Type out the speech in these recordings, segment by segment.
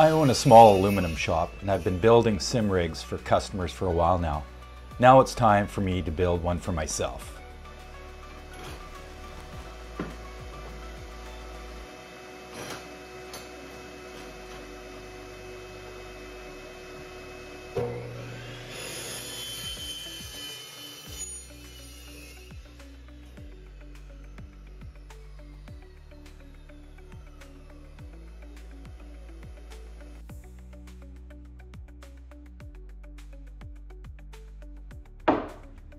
I own a small aluminum shop and I've been building sim rigs for customers for a while now. Now it's time for me to build one for myself.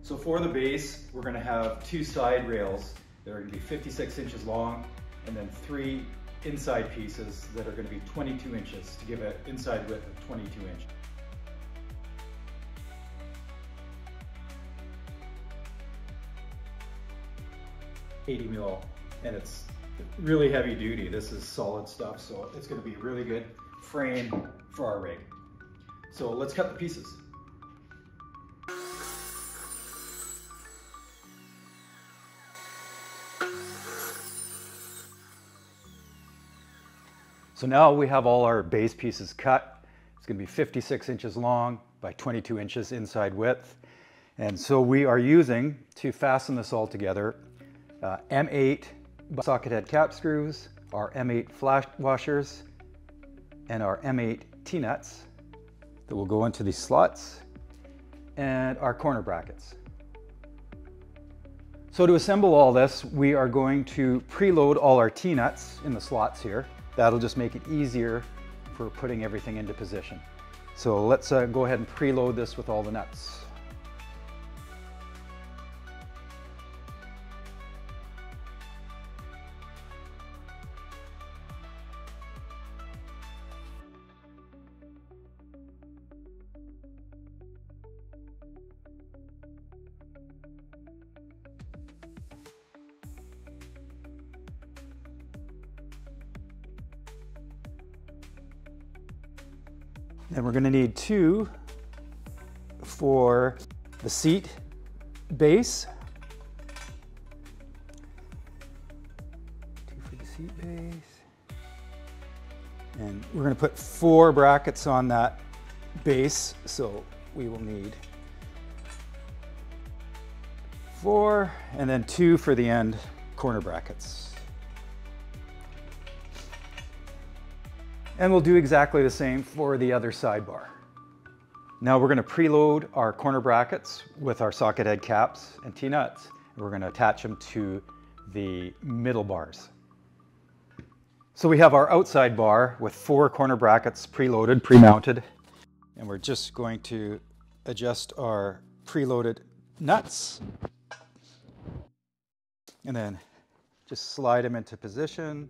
So for the base, we're going to have two side rails that are going to be 56 inches long, and then three inside pieces that are going to be 22 inches to give an inside width of 22 inches. $80 and it's really heavy duty. This is solid stuff, so it's going to be a really good frame for our rig. So let's cut the pieces. So now we have all our base pieces cut. It's going to be 56 inches long by 22 inches inside width. And so we are using, to fasten this all together, M8 socket head cap screws, our M8 flash washers, and our M8 T-nuts that will go into these slots, and our corner brackets. So to assemble all this, we are going to preload all our T-nuts in the slots here. That'll just make it easier for putting everything into position. So let's go ahead and preload this with all the nuts. Then we're going to need two for the seat base. Two for the seat base. And we're going to put 4 brackets on that base, so we will need 4, and then 2 for the end corner brackets. And we'll do exactly the same for the other sidebar. Now we're going to preload our corner brackets with our socket head caps and T-nuts. We're going to attach them to the middle bars. So we have our outside bar with 4 corner brackets preloaded, pre-mounted. And we're just going to adjust our preloaded nuts. And then just slide them into position.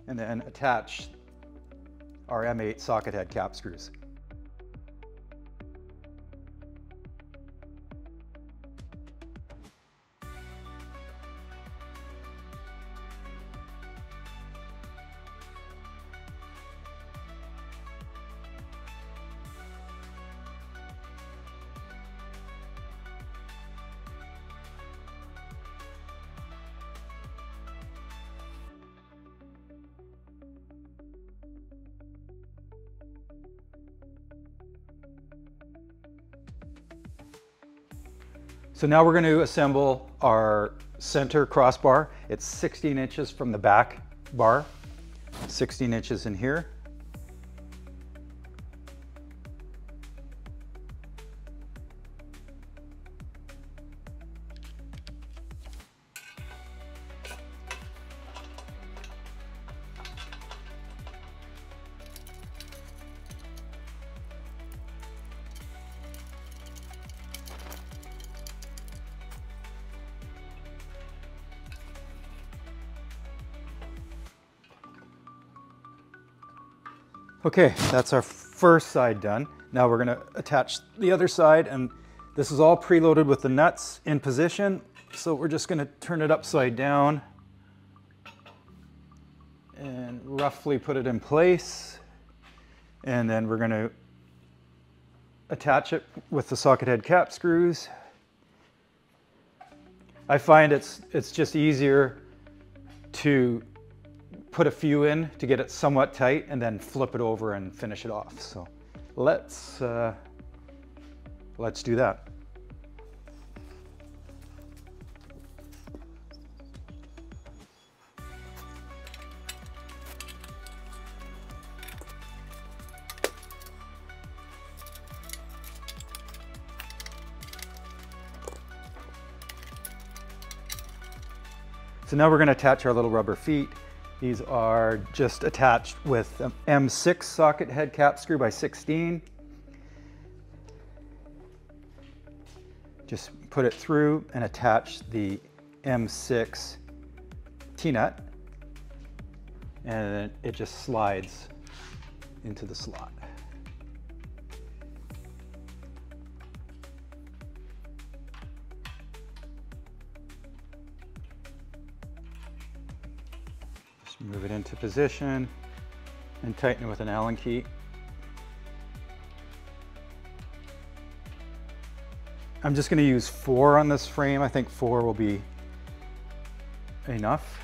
And then attach our M8 socket head cap screws. So now we're going to assemble our center crossbar. It's 16 inches from the back bar, 16 inches in here. Okay, that's our first side done. Now we're going to attach the other side, and this is all preloaded with the nuts in position. So we're just going to turn it upside down and roughly put it in place. And then we're going to attach it with the socket head cap screws. I find it's just easier to put a few in to get it somewhat tight and then flip it over and finish it off. So let's do that. So now we're going to attach our little rubber feet. These are just attached with an M6 socket head cap screw by 16. Just put it through and attach the M6 T-nut, and then it just slides into the slot. Move it into position and tighten it with an Allen key. I'm just going to use 4 on this frame. I think 4 will be enough.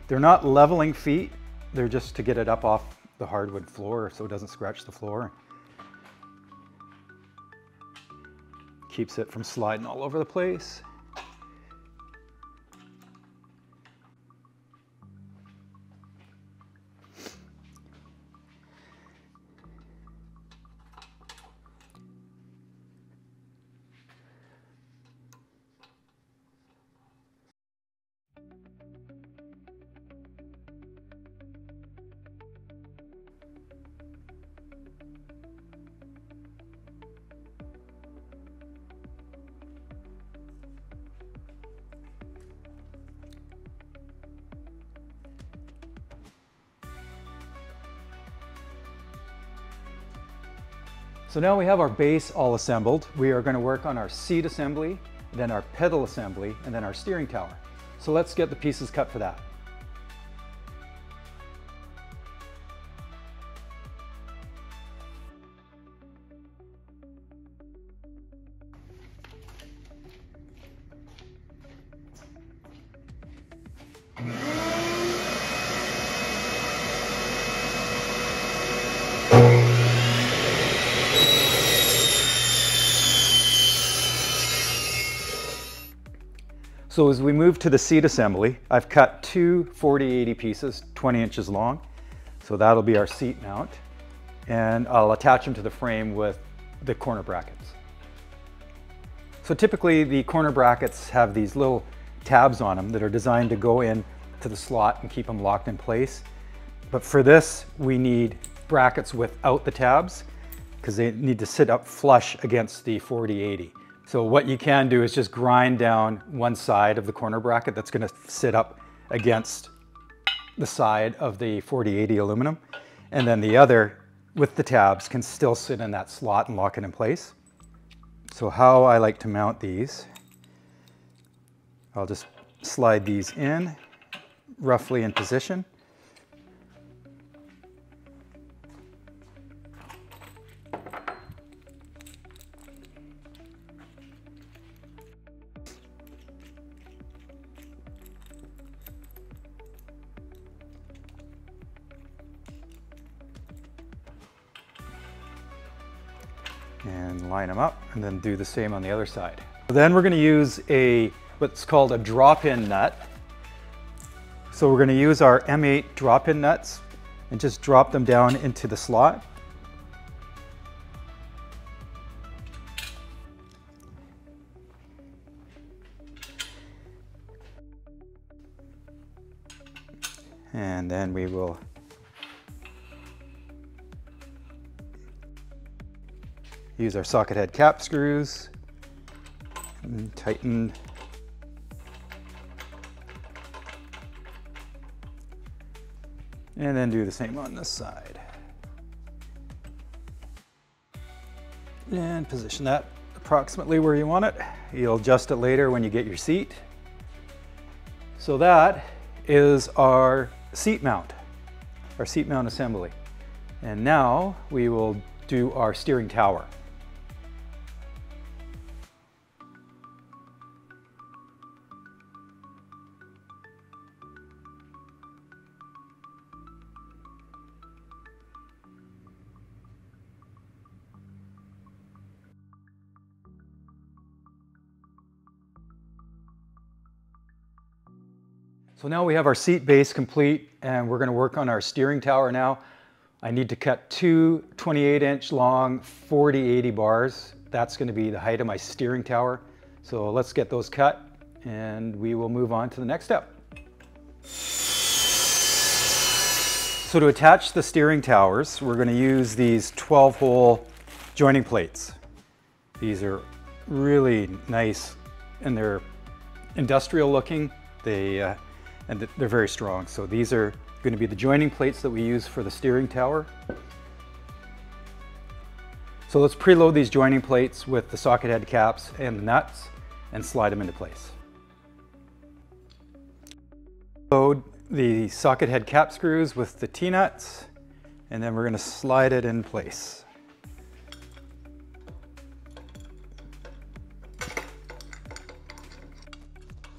They're not leveling feet. They're just to get it up off the hardwood floor so it doesn't scratch the floor. Keeps it from sliding all over the place. So now we have our base all assembled. We are going to work on our seat assembly, then our pedal assembly, and then our steering tower. So let's get the pieces cut for that. So as we move to the seat assembly, I've cut 2 40/80 pieces, 20 inches long. So that'll be our seat mount. And I'll attach them to the frame with the corner brackets. So typically the corner brackets have these little tabs on them that are designed to go in to the slot and keep them locked in place. But for this, we need brackets without the tabs because they need to sit up flush against the 40/80. So what you can do is just grind down one side of the corner bracket that's going to sit up against the side of the 40/80 aluminum, and then the other with the tabs can still sit in that slot and lock it in place. So how I like to mount these, I'll just slide these in roughly in position. And line them up, and then do the same on the other side. Then we're going to use what's called a drop-in nut. So we're going to use our M8 drop-in nuts and just drop them down into the slot. And then we will use our socket head cap screws and tighten. And then do the same on this side. And position that approximately where you want it. You'll adjust it later when you get your seat. So that is our seat mount assembly. And now we will do our steering tower. So now we have our seat base complete, and we're going to work on our steering tower now. I need to cut two 28-inch long 40/80 bars. That's going to be the height of my steering tower. So let's get those cut, and we will move on to the next step. So to attach the steering towers, we're going to use these 12-hole joining plates. These are really nice, and they're industrial looking. They're very strong. So these are going to be the joining plates that we use for the steering tower. So let's preload these joining plates with the socket head caps and the nuts and slide them into place. Load the socket head cap screws with the T-nuts, and then we're going to slide it in place.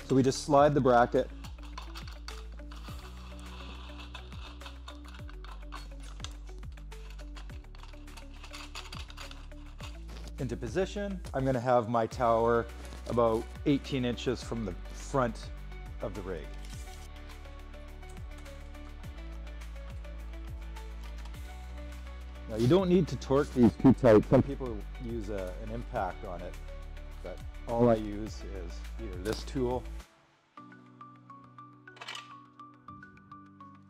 So we just slide the bracket into position. I'm going to have my tower about 18 inches from the front of the rig. Now you don't need to torque these too tight. Some people use an impact on it, but all I use is either this tool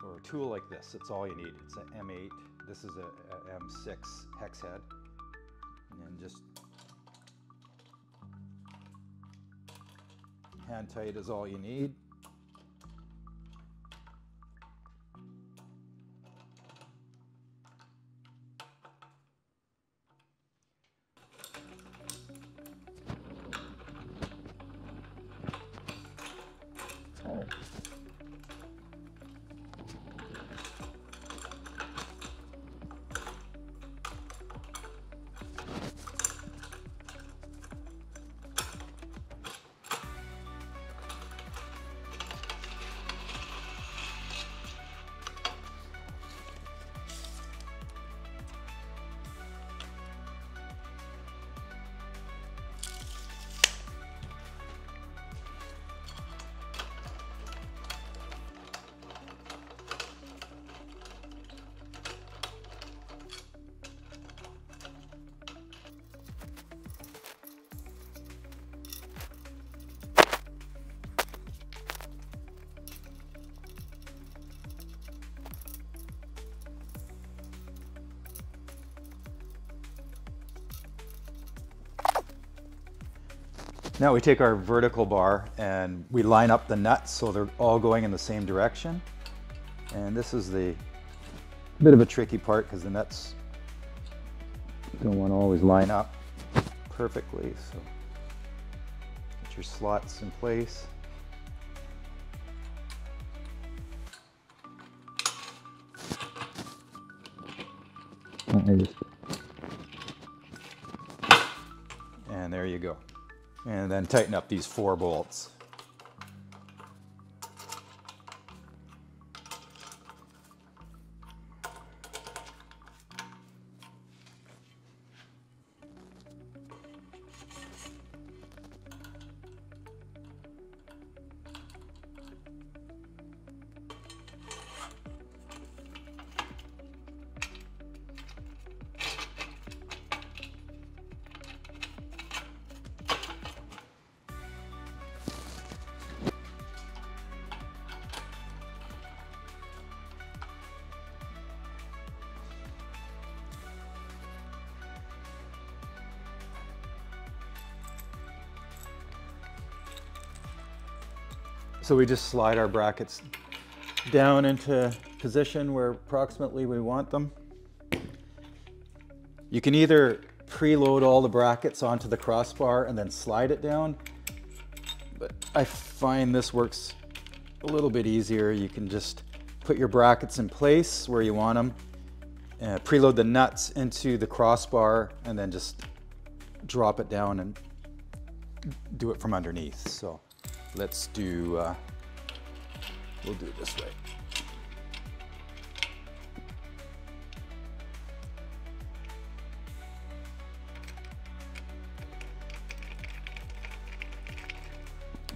or a tool like this. It's all you need. It's an M8. This is a M6 hex head. And then just hand tight is all you need. Now we take our vertical bar and we line up the nuts so they're all going in the same direction. And this is the bit of a tricky part because the nuts don't want to always line up perfectly. So get your slots in place. And there you go. And then tighten up these 4 bolts. So we just slide our brackets down into position where approximately we want them. You can either preload all the brackets onto the crossbar and then slide it down, but I find this works a little bit easier. You can just put your brackets in place where you want them, preload the nuts into the crossbar, and then just drop it down and do it from underneath. So let's do, we'll do it this way.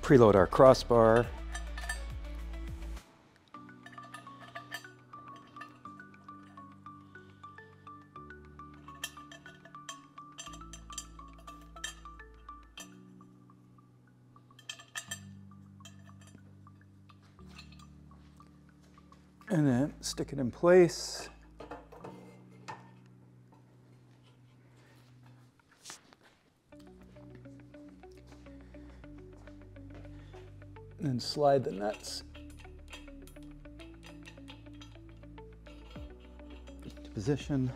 Preload our crossbar. And then stick it in place. And then slide the nuts into position.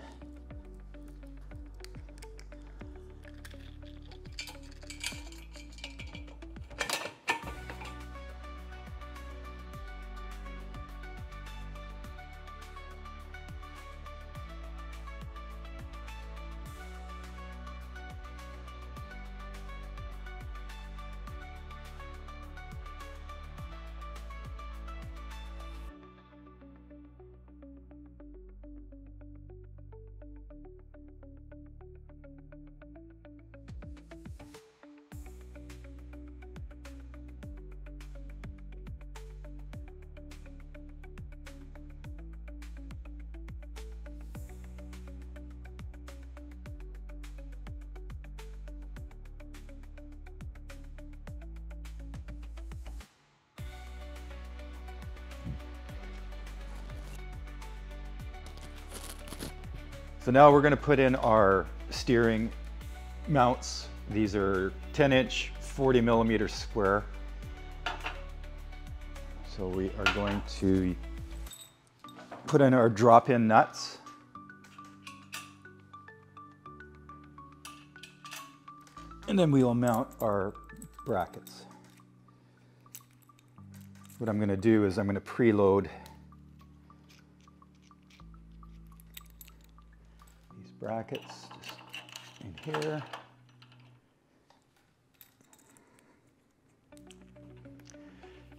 So now we're going to put in our steering mounts. These are 10-inch, 40mm square. So we are going to put in our drop-in nuts. And then we will mount our brackets. What I'm going to do is I'm going to preload brackets just in here.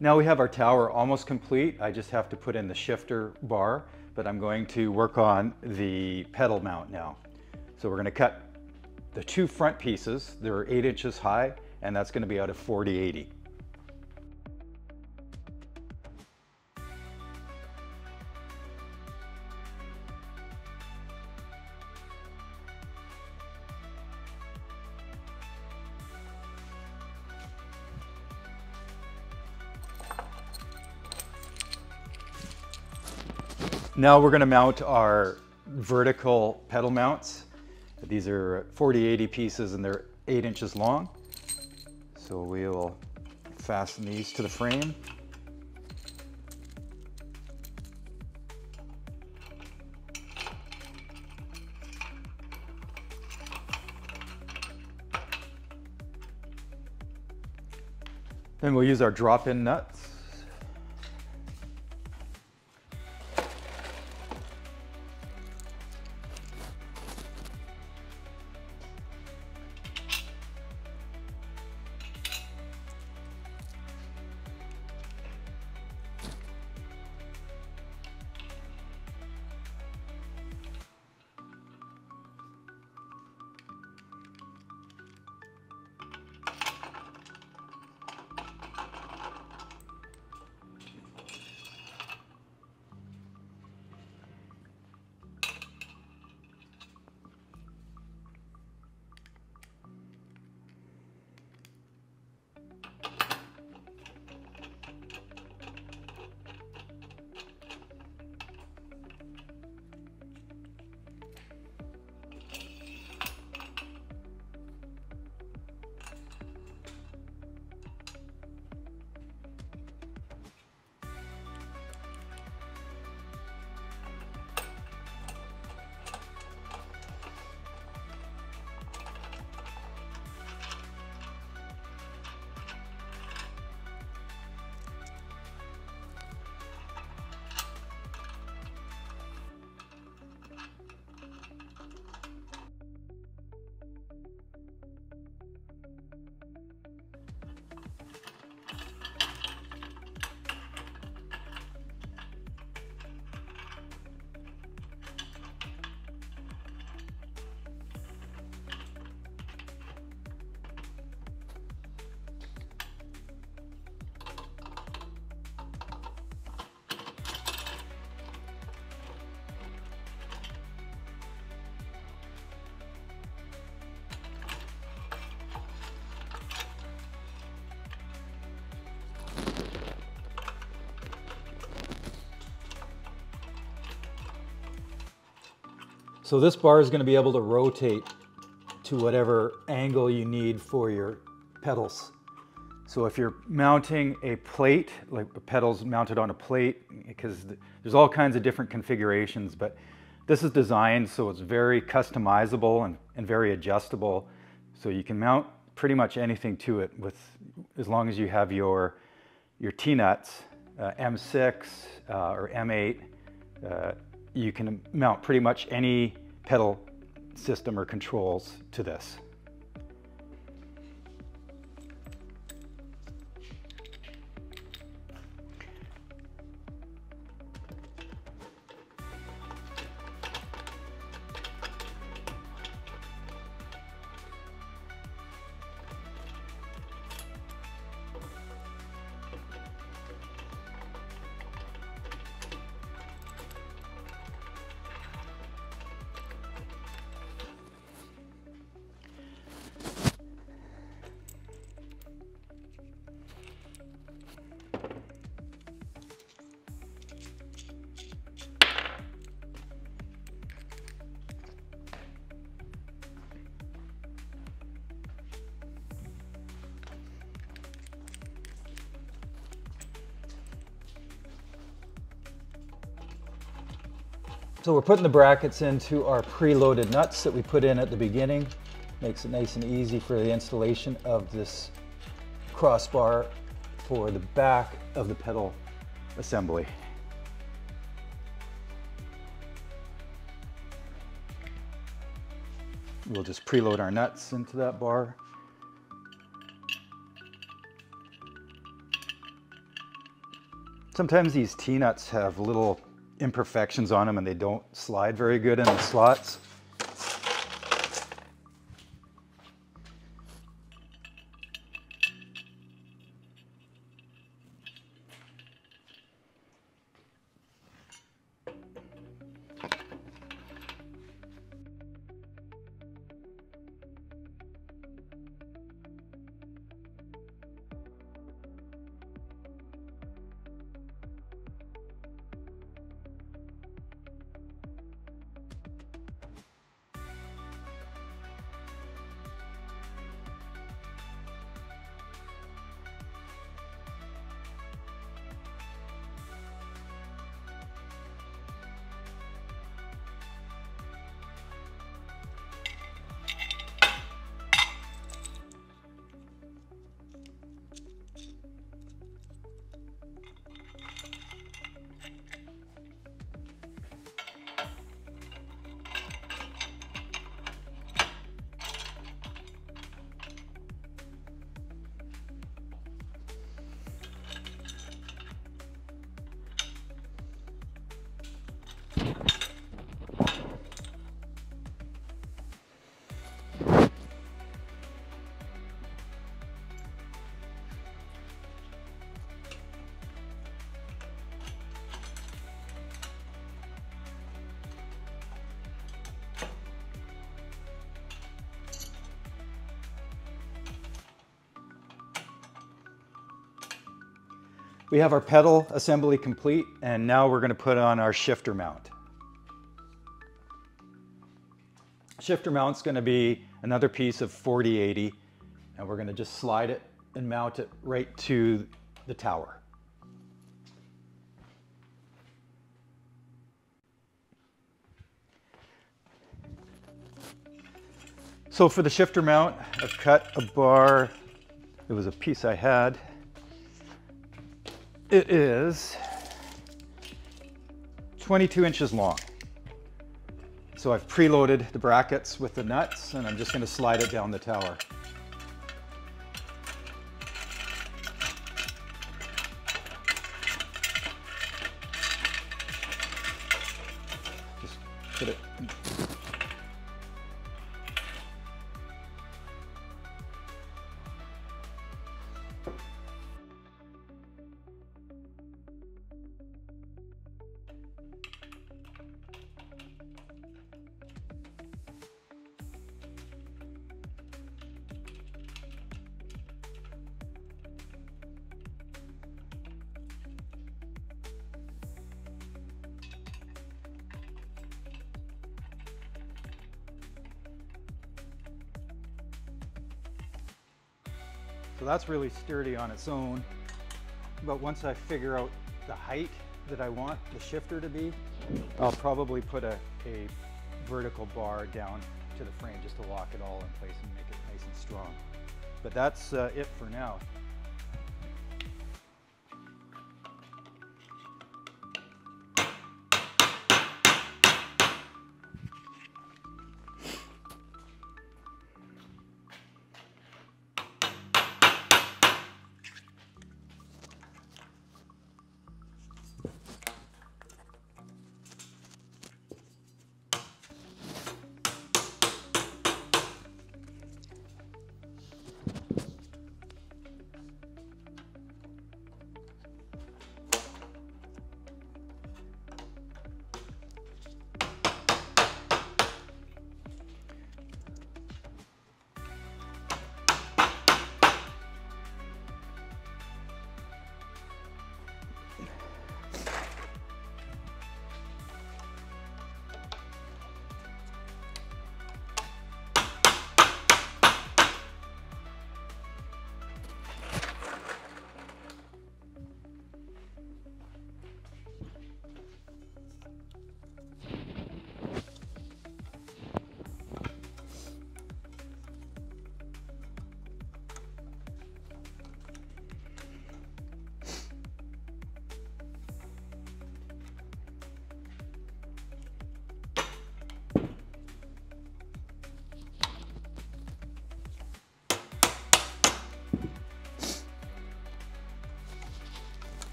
Now we have our tower almost complete. I just have to put in the shifter bar, but I'm going to work on the pedal mount now. So we're going to cut the two front pieces. They're 8 inches high, and that's going to be out of 40/80. Now we're going to mount our vertical pedal mounts. These are 40/80 pieces and they're 8 inches long. So we will fasten these to the frame. Then we'll use our drop-in nuts. So this bar is going to be able to rotate to whatever angle you need for your pedals. So if you're mounting a plate, like a pedal's mounted on a plate, because there's all kinds of different configurations, but this is designed so it's very customizable and very adjustable. So you can mount pretty much anything to it with, as long as you have your T-nuts, M6 or M8, you can mount pretty much any pedal system or controls to this. So we're putting the brackets into our preloaded nuts that we put in at the beginning. Makes it nice and easy for the installation of this crossbar for the back of the pedal assembly. We'll just preload our nuts into that bar. Sometimes these T-nuts have little imperfections on them and they don't slide very good in the slots. We have our pedal assembly complete, and now we're going to put on our shifter mount. Shifter mount's going to be another piece of 4080, and we're going to just slide it and mount it right to the tower. So for the shifter mount, I've cut a bar. It was a piece I had. It is 22 inches long. So I've preloaded the brackets with the nuts, and I'm just going to slide it down the tower. Just put it. So that's really sturdy on its own. But once I figure out the height that I want the shifter to be, I'll probably put a vertical bar down to the frame just to lock it all in place and make it nice and strong. But that's it for now.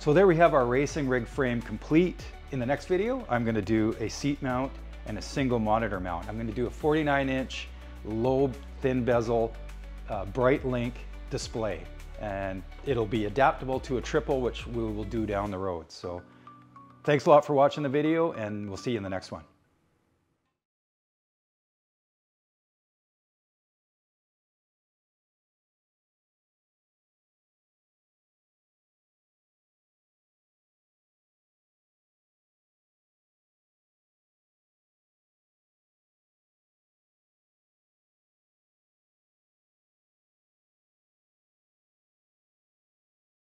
So there we have our racing rig frame complete. In the next video, I'm going to do a seat mount and a single monitor mount. I'm going to do a 49-inch low thin bezel bright link display, and it'll be adaptable to a triple, which we will do down the road. So thanks a lot for watching the video, and we'll see you in the next one.